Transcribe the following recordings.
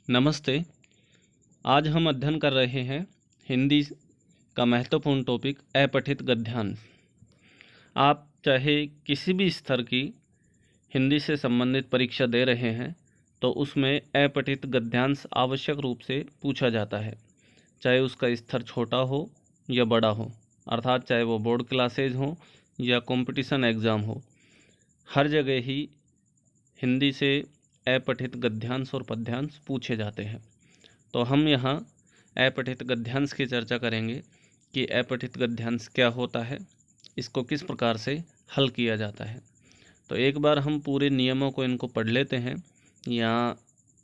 नमस्ते। आज हम अध्ययन कर रहे हैं हिंदी का महत्वपूर्ण टॉपिक अपठित गद्यांश। आप चाहे किसी भी स्तर की हिंदी से संबंधित परीक्षा दे रहे हैं तो उसमें अपठित गद्यांश आवश्यक रूप से पूछा जाता है, चाहे उसका स्तर छोटा हो या बड़ा हो, अर्थात चाहे वो बोर्ड क्लासेज हो या कंपटीशन एग्ज़ाम हो। हर जगह ही हिंदी से अपठित गद्यांश और पद्यांश पूछे जाते हैं। तो हम यहाँ अपठित गद्यांश की चर्चा करेंगे कि अपठित गद्यांश क्या होता है, इसको किस प्रकार से हल किया जाता है। तो एक बार हम पूरे नियमों को इनको पढ़ लेते हैं। यहाँ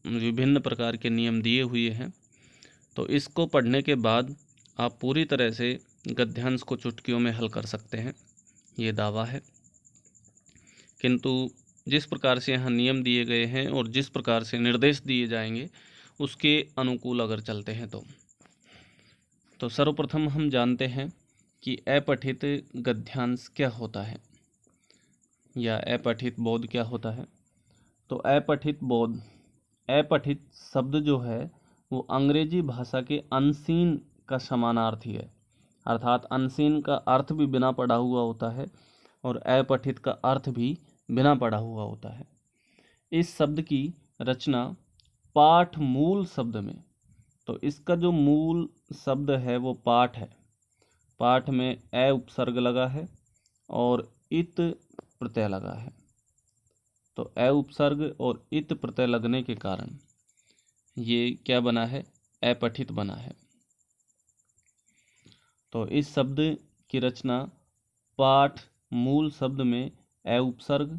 विभिन्न प्रकार के नियम दिए हुए हैं, तो इसको पढ़ने के बाद आप पूरी तरह से गद्यांश को चुटकियों में हल कर सकते हैं, ये दावा है। किंतु जिस प्रकार से यहाँ नियम दिए गए हैं और जिस प्रकार से निर्देश दिए जाएंगे उसके अनुकूल अगर चलते हैं तो सर्वप्रथम हम जानते हैं कि अपठित गद्यांश क्या होता है या अपठित बोध क्या होता है। तो अपठित बोध, अपठित शब्द जो है वो अंग्रेजी भाषा के अनसीन का समानार्थी है, अर्थात अनसीन का अर्थ भी बिना पढ़ा हुआ होता है और अपठित का अर्थ भी बिना पढ़ा हुआ होता है। इस शब्द की रचना पाठ मूल शब्द में, तो इसका जो मूल शब्द है वो पाठ है। पाठ में ए उपसर्ग लगा है और इत प्रत्यय लगा है। तो ए उपसर्ग और इत प्रत्यय लगने के कारण ये क्या बना है, अपठित बना है। तो इस शब्द की रचना पाठ मूल शब्द में ए उपसर्ग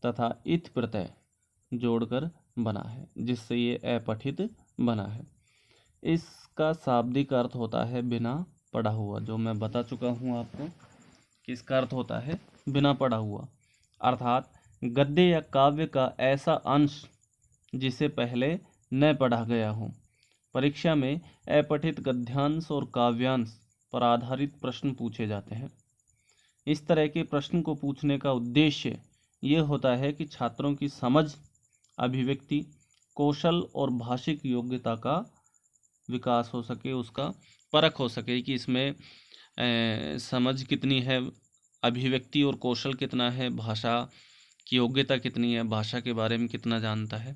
तथा इत प्रत्यय जोड़कर बना है, जिससे ये अपठित बना है। इसका शाब्दिक अर्थ होता है बिना पढ़ा हुआ, जो मैं बता चुका हूँ आपको कि इसका अर्थ होता है बिना पढ़ा हुआ, अर्थात गद्य या काव्य का ऐसा अंश जिसे पहले न पढ़ा गया हो। परीक्षा में अपठित गद्यांश और काव्यांश पर आधारित प्रश्न पूछे जाते हैं। इस तरह के प्रश्न को पूछने का उद्देश्य ये होता है कि छात्रों की समझ, अभिव्यक्ति, कौशल और भाषिक योग्यता का विकास हो सके, उसका परख हो सके कि इसमें समझ कितनी है, अभिव्यक्ति और कौशल कितना है, भाषा की योग्यता कितनी है, भाषा के बारे में कितना जानता है।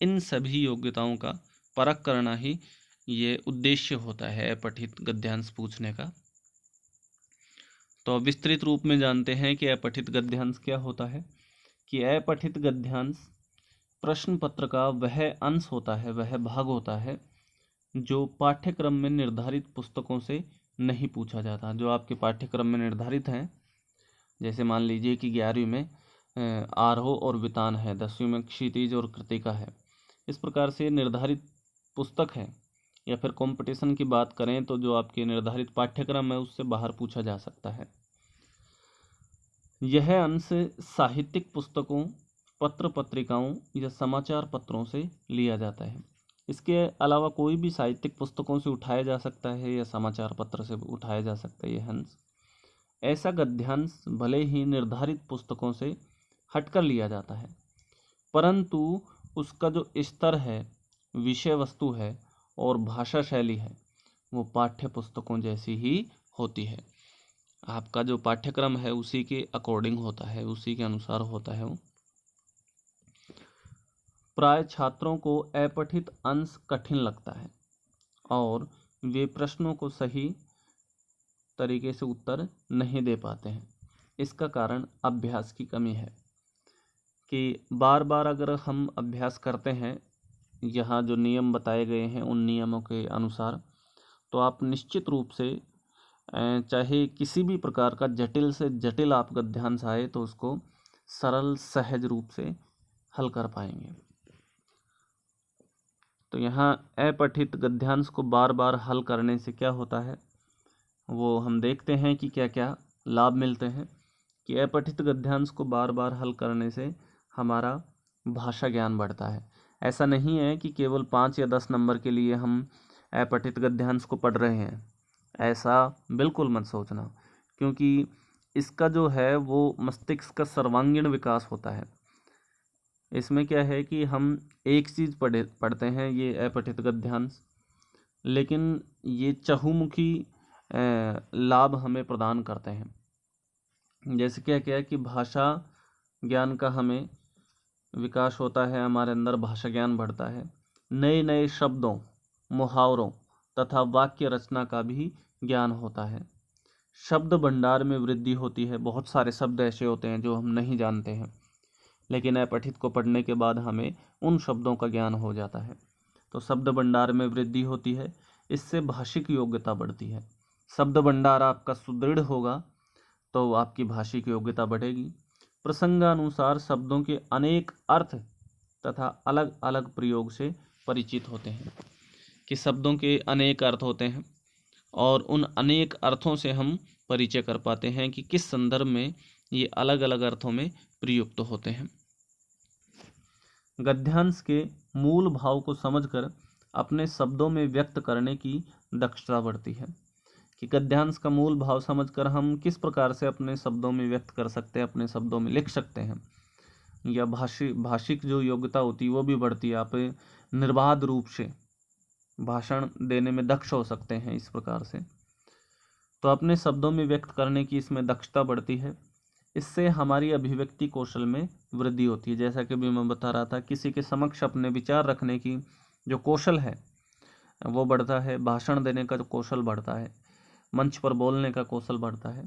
इन सभी योग्यताओं का परख करना ही ये उद्देश्य होता है अपठित गद्यांश पूछने का। तो विस्तृत रूप में जानते हैं कि अपठित गद्यांश क्या होता है। कि अपठित गद्यांश प्रश्न पत्र का वह अंश होता है, वह भाग होता है जो पाठ्यक्रम में निर्धारित पुस्तकों से नहीं पूछा जाता। जो आपके पाठ्यक्रम में निर्धारित हैं, जैसे मान लीजिए कि 11वीं में आरोह और वितान है, 10वीं में क्षितिज और कृतिका है। इस प्रकार से निर्धारित पुस्तक है, या फिर कंपटीशन की बात करें तो जो आपके निर्धारित पाठ्यक्रम है उससे बाहर पूछा जा सकता है। यह अंश साहित्यिक पुस्तकों, पत्र पत्रिकाओं या समाचार पत्रों से लिया जाता है। इसके अलावा कोई भी साहित्यिक पुस्तकों से उठाया जा सकता है या समाचार पत्र से उठाया जा सकता है यह अंश। ऐसा गद्यांश भले ही निर्धारित पुस्तकों से हटकर लिया जाता है, परंतु उसका जो स्तर है, विषय वस्तु है और भाषा शैली है, वो पाठ्य पुस्तकों जैसी ही होती है। आपका जो पाठ्यक्रम है उसी के अकॉर्डिंग होता है, उसी के अनुसार होता है वो। प्राय छात्रों को अपठित अंश कठिन लगता है और वे प्रश्नों को सही तरीके से उत्तर नहीं दे पाते हैं। इसका कारण अभ्यास की कमी है कि बार बार अगर हम अभ्यास करते हैं यहाँ जो नियम बताए गए हैं उन नियमों के अनुसार, तो आप निश्चित रूप से चाहे किसी भी प्रकार का जटिल से जटिल आप गद्यांश आए तो उसको सरल सहज रूप से हल कर पाएंगे। तो यहाँ अपठित गद्यांश को बार बार हल करने से क्या होता है वो हम देखते हैं कि क्या क्या लाभ मिलते हैं। कि अपठित गद्यांश को बार बार हल करने से हमारा भाषा ज्ञान बढ़ता है। ऐसा नहीं है कि केवल 5 या 10 नंबर के लिए हम अपठित गद्यांश को पढ़ रहे हैं, ऐसा बिल्कुल मत सोचना, क्योंकि इसका जो है वो मस्तिष्क का सर्वांगीण विकास होता है। इसमें क्या है कि हम एक चीज़ पढ़ते हैं, ये अपठित गद्यांश, लेकिन ये चहुमुखी लाभ हमें प्रदान करते हैं। जैसे क्या क्या है कि भाषा ज्ञान का हमें विकास होता है, हमारे अंदर भाषा ज्ञान बढ़ता है, नए नए शब्दों, मुहावरों तथा वाक्य रचना का भी ज्ञान होता है। शब्द भंडार में वृद्धि होती है। बहुत सारे शब्द ऐसे होते हैं जो हम नहीं जानते हैं, लेकिन अपठित को पढ़ने के बाद हमें उन शब्दों का ज्ञान हो जाता है। तो शब्द भंडार में वृद्धि होती है, इससे भाषिक योग्यता बढ़ती है। शब्द भंडार आपका सुदृढ़ होगा तो आपकी भाषिक योग्यता बढ़ेगी। प्रसंगानुसार शब्दों के अनेक अर्थ तथा अलग अलग प्रयोग से परिचित होते हैं, कि शब्दों के अनेक अर्थ होते हैं और उन अनेक अर्थों से हम परिचय कर पाते हैं कि किस संदर्भ में ये अलग अलग अर्थों में प्रयुक्त होते हैं। गद्यांश के मूल भाव को समझकर अपने शब्दों में व्यक्त करने की दक्षता बढ़ती है, कि गद्यांश का मूल भाव समझकर हम किस प्रकार से अपने शब्दों में व्यक्त कर सकते हैं, अपने शब्दों में लिख सकते हैं, या भाषिक जो योग्यता होती है वो भी बढ़ती है। आप निर्बाध रूप से भाषण देने में दक्ष हो सकते हैं इस प्रकार से। तो अपने शब्दों में व्यक्त करने की इसमें दक्षता बढ़ती है। इससे हमारी अभिव्यक्ति कौशल में वृद्धि होती है। जैसा कि भी मैं बता रहा था, किसी के समक्ष अपने विचार रखने की जो कौशल है वो बढ़ता है, भाषण देने का जो कौशल बढ़ता है, मंच पर बोलने का कौशल बढ़ता है,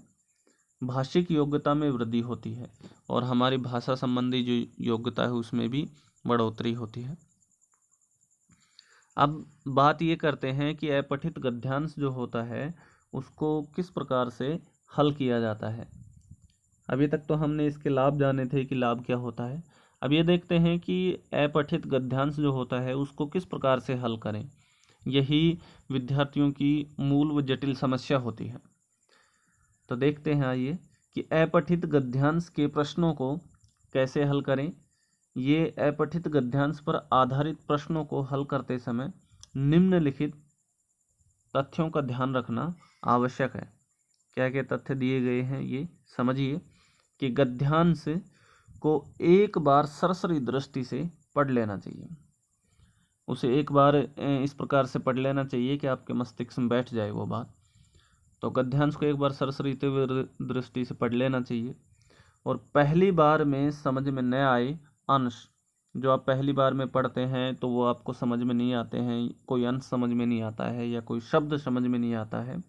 भाषिक योग्यता में वृद्धि होती है और हमारी भाषा संबंधी जो योग्यता है उसमें भी बढ़ोतरी होती है। अब बात ये करते हैं कि अपठित गद्यांश जो होता है उसको किस प्रकार से हल किया जाता है। अभी तक तो हमने इसके लाभ जाने थे कि लाभ क्या होता है। अब ये देखते हैं कि अपठित गद्यांश जो होता है उसको किस प्रकार से हल करें। यही विद्यार्थियों की मूल व जटिल समस्या होती है। तो देखते हैं आइए कि अपठित गद्यांश के प्रश्नों को कैसे हल करें। ये अपठित गद्यांश पर आधारित प्रश्नों को हल करते समय निम्नलिखित तथ्यों का ध्यान रखना आवश्यक है। क्या क्या तथ्य दिए गए हैं ये समझिए, कि गद्यांश को एक बार सरसरी दृष्टि से पढ़ लेना चाहिए। उसे एक बार इस प्रकार से पढ़ लेना चाहिए कि आपके मस्तिष्क में बैठ जाए वो बात। तो गद्यांश को एक बार सरसरी दृष्टि से पढ़ लेना चाहिए और पहली बार में समझ में न आए अंश, जो आप पहली बार में पढ़ते हैं तो वो आपको समझ में नहीं आते हैं, कोई अंश समझ में नहीं आता है, या कोई शब्द समझ में नहीं आता है,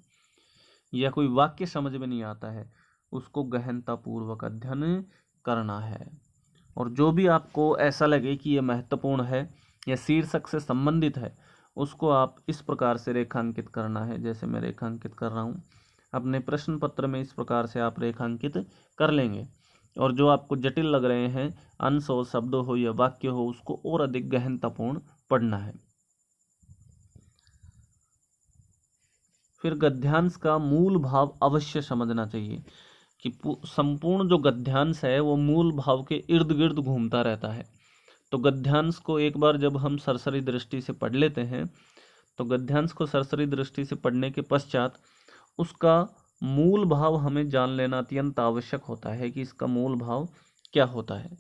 या कोई वाक्य समझ में नहीं आता है, उसको गहनतापूर्वक अध्ययन करना है। और जो भी आपको ऐसा लगे कि ये महत्वपूर्ण है या शीर्षक से संबंधित है, उसको आप इस प्रकार से रेखांकित करना है, जैसे मैं रेखांकित कर रहा हूँ। अपने प्रश्न पत्र में इस प्रकार से आप रेखांकित कर लेंगे। और जो आपको जटिल लग रहे हैं, अंश हो, शब्द हो या वाक्य हो, उसको और अधिक गहनतापूर्ण पढ़ना है। फिर गद्यांश का मूल भाव अवश्य समझना चाहिए, कि संपूर्ण जो गद्यांश है वो मूल भाव के इर्द गिर्द घूमता रहता है। तो गद्यांश को एक बार जब हम सरसरी दृष्टि से पढ़ लेते हैं, तो गद्यांश को सरसरी दृष्टि से पढ़ने के पश्चात उसका मूल भाव हमें जान लेना अत्यंत आवश्यक होता है, कि इसका मूल भाव क्या होता है।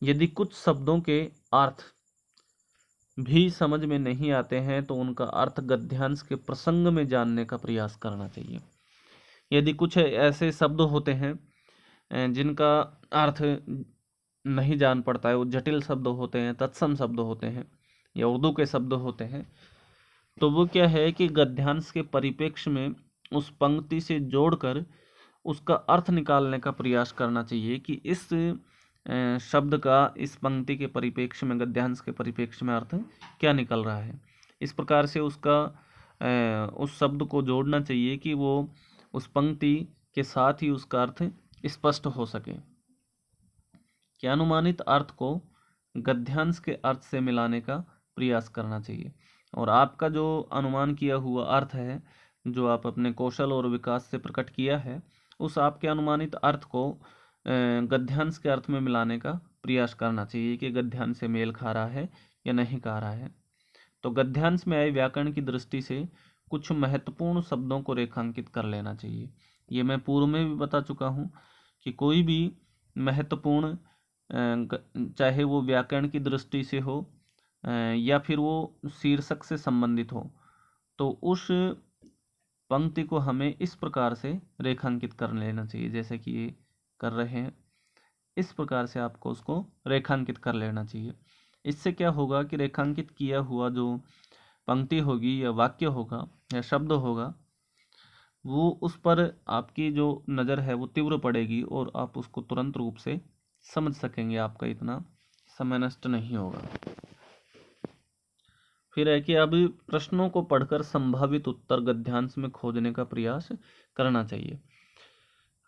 यदि कुछ शब्दों के अर्थ भी समझ में नहीं आते हैं तो उनका अर्थ गद्यांश के प्रसंग में जानने का प्रयास करना चाहिए। यदि कुछ ऐसे शब्द होते हैं जिनका अर्थ नहीं जान पड़ता है, वो जटिल शब्द होते हैं, तत्सम शब्द होते हैं या उर्दू के शब्द होते हैं, तो वो क्या है कि गद्यांश के परिप्रेक्ष्य में उस पंक्ति से जोड़कर उसका अर्थ निकालने का प्रयास करना चाहिए, कि इस शब्द का इस पंक्ति के परिप्रेक्ष्य में, गद्यांश के परिप्रेक्ष्य में अर्थ क्या निकल रहा है। इस प्रकार से उसका उस शब्द को जोड़ना चाहिए कि वो उस पंक्ति के साथ ही उसका अर्थ स्पष्ट हो सके। कि अनुमानित अर्थ को गद्यांश के अर्थ से मिलाने का प्रयास करना चाहिए। और आपका जो अनुमान किया हुआ अर्थ है, जो आप अपने कौशल और विकास से प्रकट किया है, उस आपके अनुमानित अर्थ को गद्यांश के अर्थ में मिलाने का प्रयास करना चाहिए, कि गद्यांश से मेल खा रहा है या नहीं खा रहा है। तो गद्यांश में आए व्याकरण की दृष्टि से कुछ महत्वपूर्ण शब्दों को रेखांकित कर लेना चाहिए। ये मैं पूर्व में भी बता चुका हूँ कि कोई भी महत्वपूर्ण चाहे वो व्याकरण की दृष्टि से हो या फिर वो शीर्षक से संबंधित हो, तो उस पंक्ति को हमें इस प्रकार से रेखांकित कर लेना चाहिए, जैसे कि ये कर रहे हैं। इस प्रकार से आपको उसको रेखांकित कर लेना चाहिए। इससे क्या होगा कि रेखांकित किया हुआ जो पंक्ति होगी या वाक्य होगा या शब्द होगा, वो उस पर आपकी जो नज़र है वो तीव्र पड़ेगी और आप उसको तुरंत रूप से समझ सकेंगे, आपका इतना समय नष्ट नहीं होगा। फिर है कि अब प्रश्नों को पढ़कर संभावित उत्तर गद्यांश में खोजने का प्रयास करना चाहिए।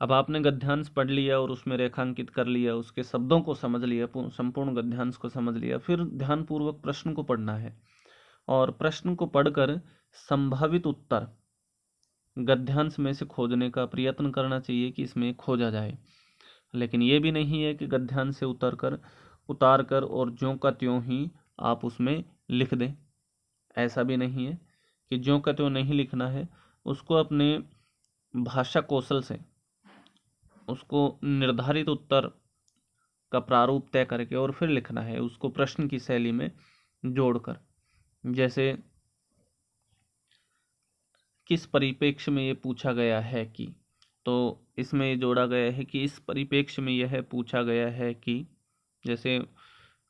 अब आपने गद्यांश पढ़ लिया और उसमें रेखांकित कर लिया, उसके शब्दों को समझ लिया, संपूर्ण गद्यांश को समझ लिया, फिर ध्यानपूर्वक प्रश्न को पढ़ना है और प्रश्न को पढ़कर संभावित उत्तर गद्यांश में से खोजने का प्रयत्न करना चाहिए कि इसमें खोजा जाए। लेकिन ये भी नहीं है कि गद्यांश से उतार कर और ज्यों का त्यों ही आप उसमें लिख दें। ऐसा भी नहीं है कि ज्यों का त्यों नहीं लिखना है, उसको अपने भाषा कौशल से उसको निर्धारित उत्तर का प्रारूप तय करके और फिर लिखना है उसको प्रश्न की शैली में जोड़कर। जैसे किस परिप्रेक्ष्य में ये पूछा गया है कि, तो इसमें ये जोड़ा गया है कि इस परिप्रेक्ष्य में यह पूछा गया है कि, जैसे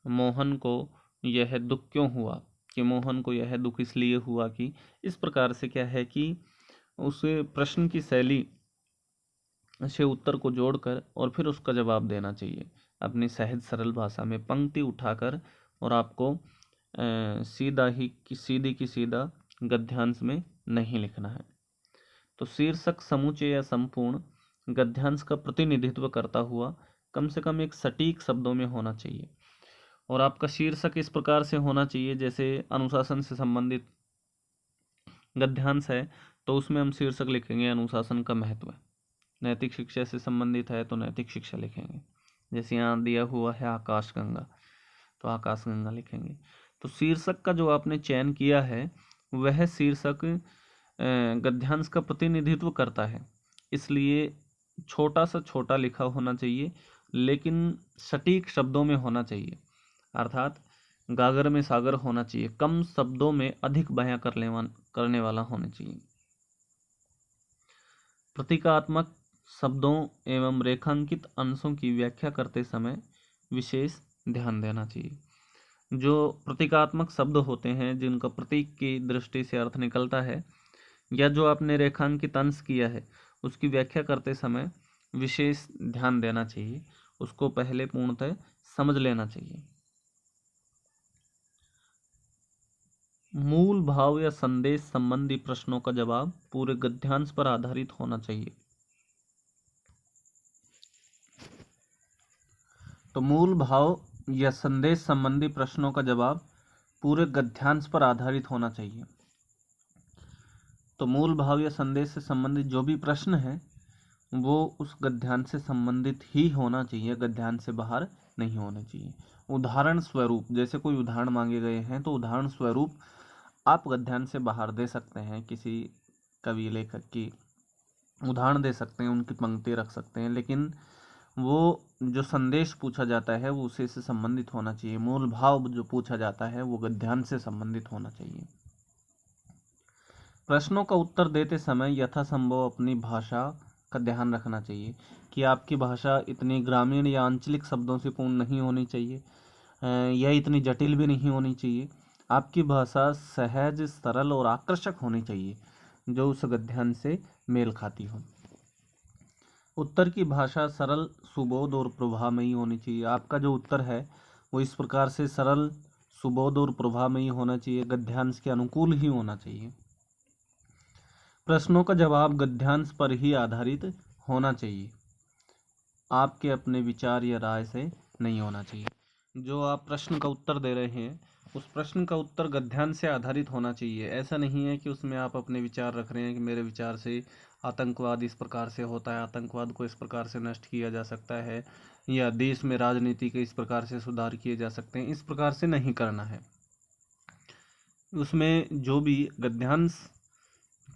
मोहन को यह दुख क्यों हुआ, कि मोहन को यह दुख इसलिए हुआ कि, इस प्रकार से क्या है कि उस प्रश्न की शैली से उत्तर को जोड़कर और फिर उसका जवाब देना चाहिए अपनी सहज सरल भाषा में, पंक्ति उठाकर। और आपको सीधी की सीधा गद्यांश में नहीं लिखना है। तो शीर्षक समूचे या संपूर्ण गद्यांश का प्रतिनिधित्व करता हुआ कम से कम एक सटीक शब्दों में होना चाहिए। और आपका शीर्षक इस प्रकार से होना चाहिए, जैसे अनुशासन से संबंधित गद्यांश है तो उसमें हम शीर्षक लिखेंगे अनुशासन का महत्व। नैतिक शिक्षा से संबंधित है तो नैतिक शिक्षा लिखेंगे। जैसे यहाँ दिया हुआ है आकाशगंगा, तो आकाशगंगा लिखेंगे। तो शीर्षक का जो आपने चयन किया है वह शीर्षक गद्यांश का प्रतिनिधित्व करता है, इसलिए छोटा सा छोटा लिखा होना चाहिए लेकिन सटीक शब्दों में होना चाहिए। अर्थात गागर में सागर होना चाहिए, कम शब्दों में अधिक बयां करने वाला होना चाहिए। प्रतीकात्मक शब्दों एवं रेखांकित अंशों की व्याख्या करते समय विशेष ध्यान देना चाहिए। जो प्रतीकात्मक शब्द होते हैं जिनका प्रतीक की दृष्टि से अर्थ निकलता है, या जो आपने रेखांकित अंश किया है उसकी व्याख्या करते समय विशेष ध्यान देना चाहिए, उसको पहले पूर्णतः समझ लेना चाहिए। मूल भाव या संदेश संबंधी प्रश्नों का जवाब पूरे गद्यांश पर आधारित होना चाहिए। तो मूल भाव या संदेश संबंधी प्रश्नों का जवाब पूरे गद्यांश पर आधारित होना चाहिए। तो मूल भाव या संदेश से संबंधित जो भी प्रश्न है वो उस गद्यांश से संबंधित ही होना चाहिए, गद्यांश से बाहर नहीं होने चाहिए। उदाहरण स्वरूप, जैसे कोई उदाहरण मांगे गए हैं तो उदाहरण स्वरूप आप गद्यांश से बाहर दे सकते हैं, किसी कवि लेखक की उदाहरण दे सकते हैं, उनकी पंक्ति रख सकते हैं, लेकिन वो जो संदेश पूछा जाता है वो उसी से संबंधित होना चाहिए। मूल भाव जो पूछा जाता है वो गद्यांश से संबंधित होना चाहिए। प्रश्नों का उत्तर देते समय यथासंभव अपनी भाषा का ध्यान रखना चाहिए कि आपकी भाषा इतनी ग्रामीण या आंचलिक शब्दों से पूर्ण नहीं होनी चाहिए, या इतनी जटिल भी नहीं होनी चाहिए। आपकी भाषा सहज, सरल और आकर्षक होनी चाहिए जो उस गद्यांश से मेल खाती हो। उत्तर की भाषा सरल, सुबोध और प्रभावमयी होनी चाहिए। आपका जो उत्तर है वो इस प्रकार से सरल, सुबोध और प्रभावमयी होना चाहिए, गद्यांश के अनुकूल ही होना चाहिए। प्रश्नों का जवाब गद्यांश पर ही आधारित होना चाहिए, आपके अपने विचार या राय से नहीं होना चाहिए। जो आप प्रश्न का उत्तर दे रहे हैं उस प्रश्न का उत्तर गद्यांश से आधारित होना चाहिए। ऐसा नहीं है कि उसमें आप अपने विचार रख रहे हैं कि मेरे विचार से आतंकवाद इस प्रकार से होता है, आतंकवाद को इस प्रकार से नष्ट किया जा सकता है, या देश में राजनीति के इस प्रकार से सुधार किए जा सकते हैं। इस प्रकार से नहीं करना है। उसमें जो भी गद्यांश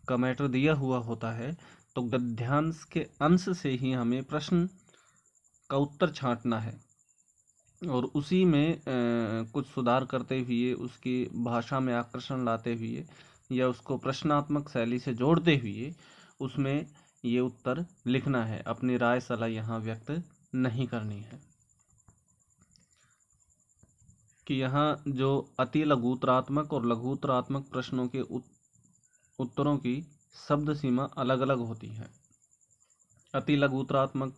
का मैटर दिया हुआ होता है तो गद्यांश के अंश से ही हमें प्रश्न का उत्तर छांटना है। और उसी में कुछ सुधार करते हुए, उसकी भाषा में आकर्षण लाते हुए या उसको प्रश्नात्मक शैली से जोड़ते हुए उसमें ये उत्तर लिखना है। अपनी राय सलाह यहाँ व्यक्त नहीं करनी है। कि यहाँ जो अति लघुतरात्मक और लघुतरात्मक प्रश्नों के उत्तरों की शब्द सीमा अलग अलग होती है। अति लघुतरात्मक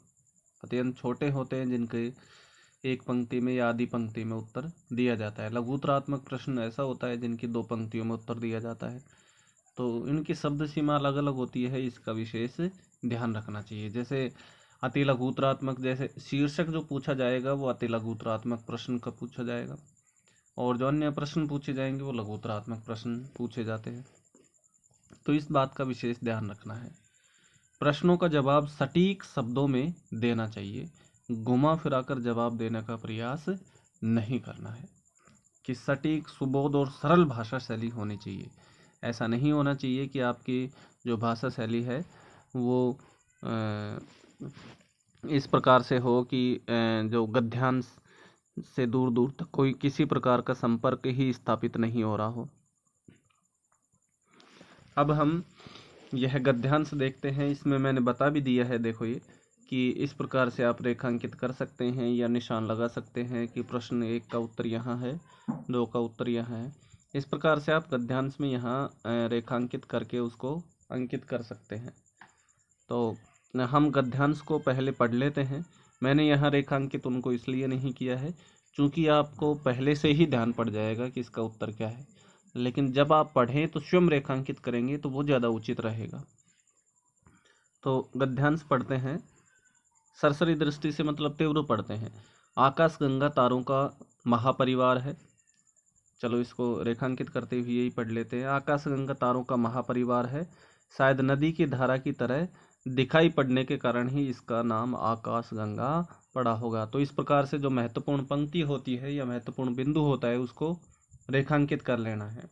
अत्यंत छोटे होते हैं, जिनके एक पंक्ति में या आधी पंक्ति में उत्तर दिया जाता है। लघुतरात्मक प्रश्न ऐसा होता है जिनकी 2 पंक्तियों में उत्तर दिया जाता है। तो इनकी शब्द सीमा अलग अलग होती है, इसका विशेष ध्यान रखना चाहिए। जैसे अति लघुतरात्मक, जैसे शीर्षक जो पूछा जाएगा वो अति लघुतरात्मक प्रश्न का पूछा जाएगा, और जो अन्य प्रश्न पूछे जाएंगे वो लघुतरात्मक प्रश्न पूछे जाते हैं। तो इस बात का विशेष ध्यान रखना है। प्रश्नों का जवाब सटीक शब्दों में देना चाहिए, घुमा फिराकर जवाब देने का प्रयास नहीं करना है। कि सटीक, सुबोध और सरल भाषा शैली होनी चाहिए। ऐसा नहीं होना चाहिए कि आपकी जो भाषा शैली है वो इस प्रकार से हो कि जो गद्यांश से दूर दूर तक कोई किसी प्रकार का संपर्क ही स्थापित नहीं हो रहा हो। अब हम यह गद्यांश देखते हैं। इसमें मैंने बता भी दिया है, देखो ये कि इस प्रकार से आप रेखांकित कर सकते हैं या निशान लगा सकते हैं कि प्रश्न 1 का उत्तर यहाँ है, 2 का उत्तर यहाँ है। इस प्रकार से आप गद्यांश में यहाँ रेखांकित करके उसको अंकित कर सकते हैं। तो हम गद्यांश को पहले पढ़ लेते हैं। मैंने यहाँ रेखांकित उनको इसलिए नहीं किया है क्योंकि आपको पहले से ही ध्यान पड़ जाएगा कि इसका उत्तर क्या है, लेकिन जब आप पढ़ें तो स्वयं रेखांकित करेंगे तो वो ज़्यादा उचित रहेगा। तो गद्यांश पढ़ते हैं। सरसरी दृष्टि से मतलब तीव्र पढ़ते हैं। आकाश गंगा तारों का महापरिवार है। चलो इसको रेखांकित करते हुए यही पढ़ लेते हैं। आकाश गंगा तारों का महापरिवार है, शायद नदी की धारा की तरह दिखाई पड़ने के कारण ही इसका नाम आकाश गंगा पड़ा होगा। तो इस प्रकार से जो महत्वपूर्ण पंक्ति होती है या महत्वपूर्ण बिंदु होता है उसको रेखांकित कर लेना है।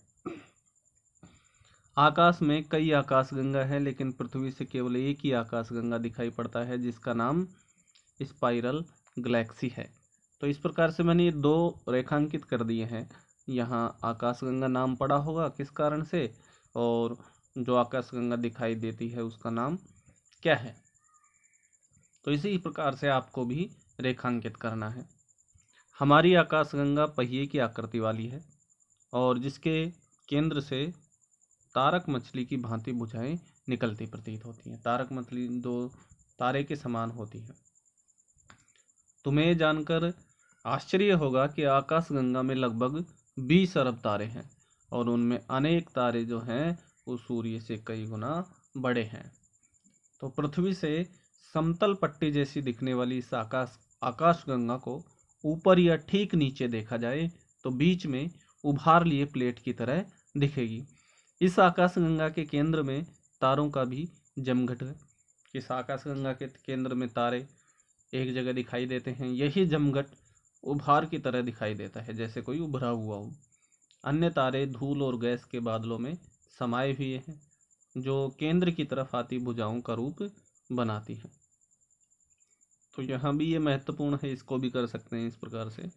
आकाश में कई आकाश गंगा है, लेकिन पृथ्वी से केवल एक ही आकाश गंगा दिखाई पड़ता है जिसका नाम स्पाइरल गैलेक्सी है। तो इस प्रकार से मैंने ये 2 रेखांकित कर दिए हैं। यहाँ आकाश गंगा नाम पड़ा होगा किस कारण से, और जो आकाश गंगा दिखाई देती है उसका नाम क्या है। तो इसी प्रकार से आपको भी रेखांकित करना है। हमारी आकाश गंगा पहिए की आकृति वाली है और जिसके केंद्र से तारक मछली की भांति भुजाएं निकलती प्रतीत होती हैं। तारक मछली 2 तारे के समान होती है। तुम्हें जानकर आश्चर्य होगा कि आकाश गंगा में लगभग 20 अरब तारे हैं और उनमें अनेक तारे जो हैं वो सूर्य से कई गुना बड़े हैं। तो पृथ्वी से समतल पट्टी जैसी दिखने वाली इस आकाश गंगा को ऊपर या ठीक नीचे देखा जाए तो बीच में उभार लिए प्लेट की तरह दिखेगी। इस आकाश गंगा के केंद्र में तारों का भी जमघट है। इस आकाश गंगा के केंद्र में तारे एक जगह दिखाई देते हैं। यही जमघट उभार की तरह दिखाई देता है, जैसे कोई उभरा हुआ हो। अन्य तारे धूल और गैस के बादलों में समाये हुए हैं जो केंद्र की तरफ आती भुजाओं का रूप बनाती हैं। तो यहाँ भी ये महत्वपूर्ण है, इसको भी कर सकते हैं इस प्रकार से।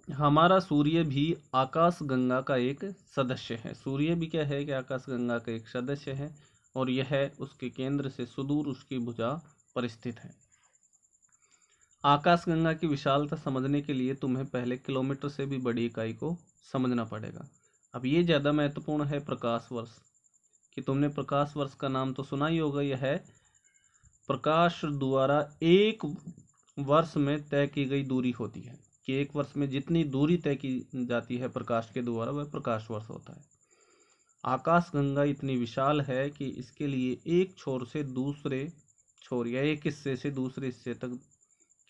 हमारा सूर्य भी आकाश गंगा का एक सदस्य है। सूर्य भी क्या है कि आकाश गंगा का एक सदस्य है और यह उसके केंद्र से सुदूर उसकी भुजा पर स्थित है। आकाश गंगा की विशालता समझने के लिए तुम्हें पहले किलोमीटर से भी बड़ी इकाई को समझना पड़ेगा। अब ये ज़्यादा महत्वपूर्ण है प्रकाश वर्ष, कि तुमने प्रकाश वर्ष का नाम तो सुना ही होगा। यह है प्रकाश द्वारा एक वर्ष में तय की गई दूरी होती है, कि एक वर्ष में जितनी दूरी तय की जाती है प्रकाश के द्वारा वह प्रकाश वर्ष होता है। आकाश गंगा इतनी विशाल है कि इसके लिए एक छोर से दूसरे छोर या एक हिस्से से दूसरे हिस्से तक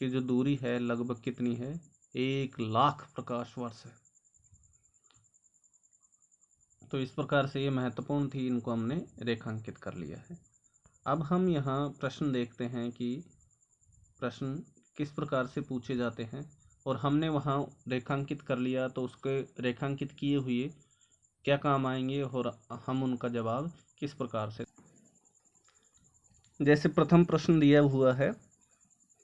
की जो दूरी है लगभग कितनी है, 1,00,000 प्रकाश वर्ष है। तो इस प्रकार से ये महत्वपूर्ण थी, इनको हमने रेखांकित कर लिया है। अब हम यहाँ प्रश्न देखते हैं कि प्रश्न किस प्रकार से पूछे जाते हैं, और हमने वहाँ रेखांकित कर लिया तो उसके रेखांकित किए हुए क्या काम आएंगे और हम उनका जवाब किस प्रकार से। जैसे प्रथम प्रश्न दिया हुआ है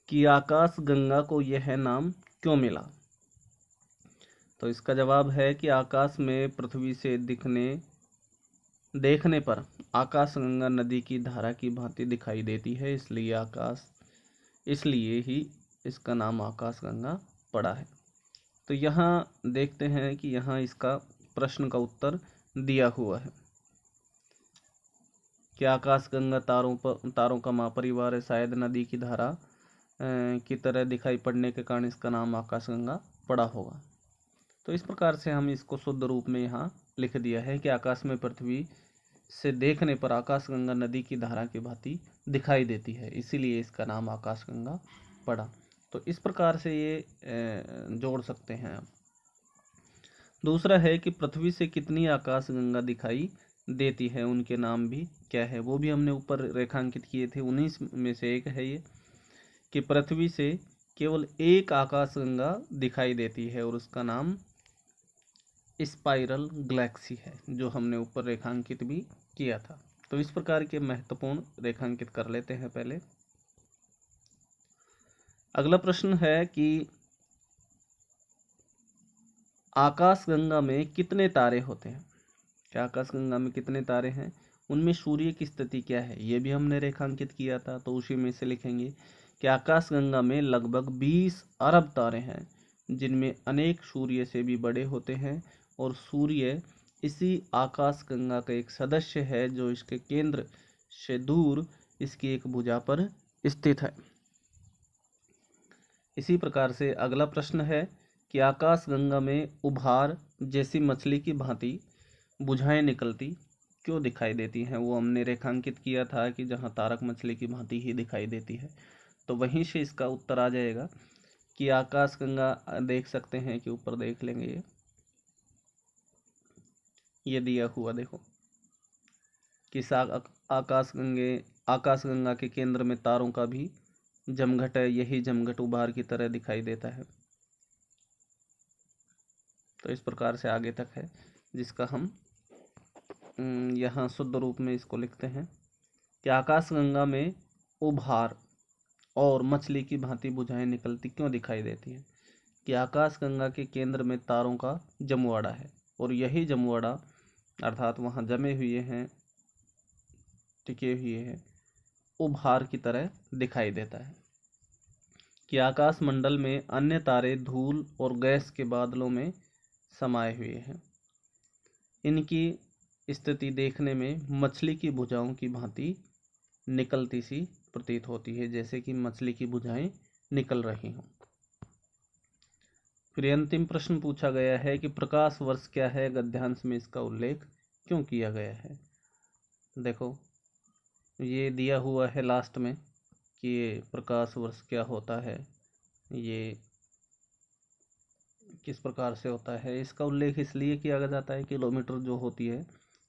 कि आकाश गंगा को यह नाम क्यों मिला? तो इसका जवाब है कि आकाश में पृथ्वी से देखने पर आकाश गंगा नदी की धारा की भांति दिखाई देती है, इसलिए ही इसका नाम आकाश गंगा पड़ा है। तो यहाँ देखते हैं कि यहाँ इसका प्रश्न का उत्तर दिया हुआ है कि आकाश गंगा तारों का महापरिवार है, शायद नदी की धारा की तरह दिखाई पड़ने के कारण इसका नाम आकाश गंगा पड़ा होगा। तो इस प्रकार से हम इसको शुद्ध रूप में यहाँ लिख दिया है कि आकाश में पृथ्वी से देखने पर आकाश गंगा नदी की धारा की भांति दिखाई देती है, इसीलिए इसका नाम आकाश गंगा पड़ा। तो इस प्रकार से ये जोड़ सकते हैं आप। दूसरा है कि पृथ्वी से कितनी आकाश गंगा दिखाई देती है, उनके नाम भी क्या है, वो भी हमने ऊपर रेखांकित किए थे। 19 में से एक है ये कि पृथ्वी से केवल एक आकाश गंगा दिखाई देती है और उसका नाम स्पाइरल गैलेक्सी है, जो हमने ऊपर रेखांकित भी किया था। तो इस प्रकार के महत्वपूर्ण रेखांकित कर लेते हैं पहले। अगला प्रश्न है कि आकाशगंगा में कितने तारे होते हैं? क्या आकाशगंगा में कितने तारे हैं, उनमें सूर्य की स्थिति क्या है, ये भी हमने रेखांकित किया था। तो उसी में से लिखेंगे कि आकाशगंगा में लगभग 20 अरब तारे हैं, जिनमें अनेक सूर्य से भी बड़े होते हैं, और सूर्य इसी आकाशगंगा का एक सदस्य है जो इसके केंद्र से दूर इसकी एक भुजा पर स्थित है। इसी प्रकार से अगला प्रश्न है कि आकाशगंगा में उभार जैसी मछली की भांति भुजाएं निकलती क्यों दिखाई देती हैं, वो हमने रेखांकित किया था कि जहाँ तारक मछली की भांति ही दिखाई देती है। तो वहीं से इसका उत्तर आ जाएगा कि आकाशगंगा देख सकते हैं कि ऊपर देख लेंगे, ये दिया हुआ देखो कि आकाशगंगा के केंद्र में तारों का भी जमघट है, यही जमघट उभार की तरह दिखाई देता है। तो इस प्रकार से आगे तक है, जिसका हम यहाँ शुद्ध रूप में इसको लिखते हैं कि आकाशगंगा में उभार और मछली की भांति भुजाएं निकलती क्यों दिखाई देती हैं, कि आकाशगंगा के केंद्र में तारों का जमवाड़ा है, और यही जमवाड़ा अर्थात वहाँ जमे हुए हैं, टिके हुए हैं, उभार की तरह दिखाई देता है। कि आकाश मंडल में अन्य तारे धूल और गैस के बादलों में समाये हुए हैं, इनकी स्थिति देखने में मछली की भुजाओं की भांति निकलती सी प्रतीत होती है, जैसे कि मछली की भुजाएं निकल रही हों। फिर अंतिम प्रश्न पूछा गया है कि प्रकाश वर्ष क्या है, गद्यांश में इसका उल्लेख क्यों किया गया है। देखो ये दिया हुआ है लास्ट में कि ये प्रकाश वर्ष क्या होता है, ये किस प्रकार से होता है। इसका उल्लेख इसलिए किया जाता है किलोमीटर जो होती है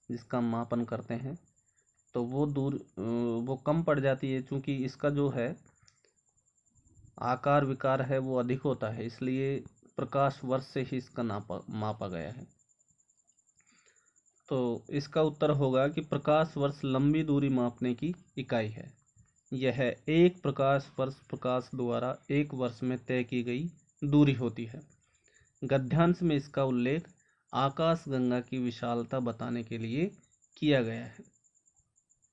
जिसका मापन करते हैं, तो वो कम पड़ जाती है, क्योंकि इसका जो है आकार विकार है वो अधिक होता है, इसलिए प्रकाश वर्ष से ही इसका मापा गया है। तो इसका उत्तर होगा कि प्रकाश वर्ष लंबी दूरी मापने की इकाई है। यह एक प्रकाश वर्ष प्रकाश द्वारा एक वर्ष में तय की गई दूरी होती है। गद्यांश में इसका उल्लेख आकाशगंगा की विशालता बताने के लिए किया गया है,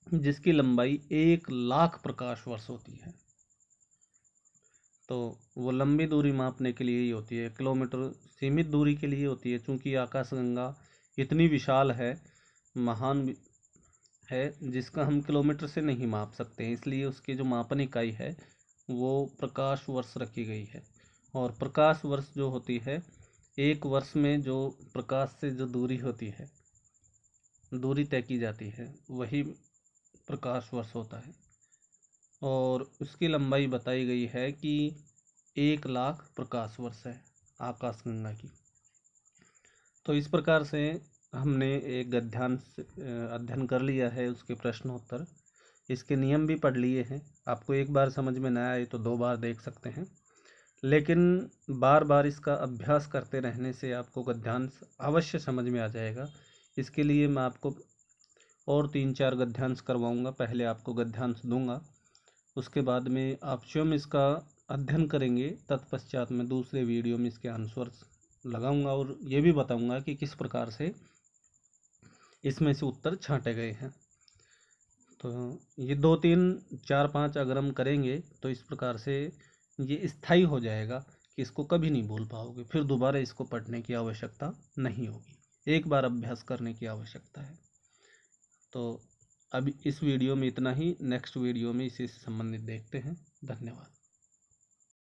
जिसकी लंबाई 1,00,000 प्रकाश वर्ष होती है। तो वो लंबी दूरी मापने के लिए ही होती है, किलोमीटर सीमित दूरी के लिए होती है, क्योंकि आकाशगंगा इतनी विशाल है, महान है, जिसका हम किलोमीटर से नहीं माप सकते हैं, इसलिए उसकी जो मापन इकाई है वो प्रकाश वर्ष रखी गई है। और प्रकाश वर्ष जो होती है, एक वर्ष में जो प्रकाश से जो दूरी होती है, दूरी तय की जाती है, वही प्रकाश वर्ष होता है, और उसकी लंबाई बताई गई है कि 1,00,000 प्रकाश वर्ष है आकाशगंगा की। तो इस प्रकार से हमने एक गद्यांश अध्ययन कर लिया है, उसके प्रश्नोत्तर, इसके नियम भी पढ़ लिए हैं। आपको एक बार समझ में ना आए तो 2 बार देख सकते हैं, लेकिन बार बार इसका अभ्यास करते रहने से आपको गद्यांश अवश्य समझ में आ जाएगा। इसके लिए मैं आपको और 3-4 गद्यांश करवाऊँगा। पहले आपको गद्यांश दूंगा, उसके बाद में आप स्वयं इसका अध्ययन करेंगे तत्पश्चात मैं दूसरे वीडियो में इसके आंसर्स लगाऊंगा और ये भी बताऊंगा कि किस प्रकार से इसमें से उत्तर छांटे गए हैं। तो ये 2 3 4 5 अगर हम करेंगे तो इस प्रकार से ये स्थायी हो जाएगा कि इसको कभी नहीं भूल पाओगे, फिर दोबारा इसको पढ़ने की आवश्यकता नहीं होगी, एक बार अभ्यास करने की आवश्यकता है। तो अब इस वीडियो में इतना ही, नेक्स्ट वीडियो में इसी से संबंधित देखते हैं। धन्यवाद।